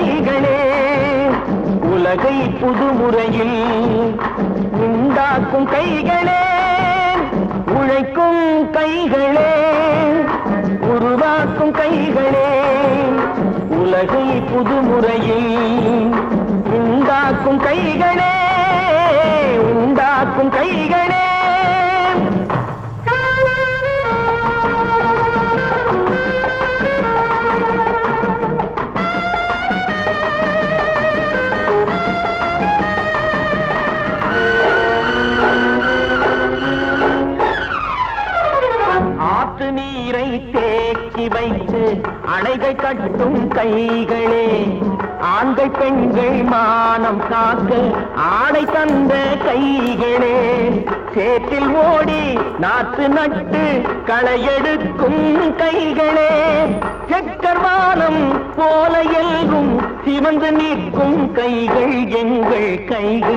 கைகளே உலகை புதுமுறையில் உண்டாக்கும் கைகளே உழைக்கும் கைகளே உருவாக்கும் கைகளே உலகை புதுமுறையில் உண்டாக்கும் கைகளே உண்டாக்கும் கைகளே ஆற்று நீரை தேக்கி வைத்து அணைகள் கட்டும் கைகளே ஆண்கள் பெண்கள் மானம் காக்க ஆடை தந்த கைகளே சேற்றில் ஓடி நாற்று நட்டு களையெடுக்கும் கைகளே செக்கர்வானம் போல எல்கும் சிவந்து நிற்கும் கைகள் எங்கள் கைகள்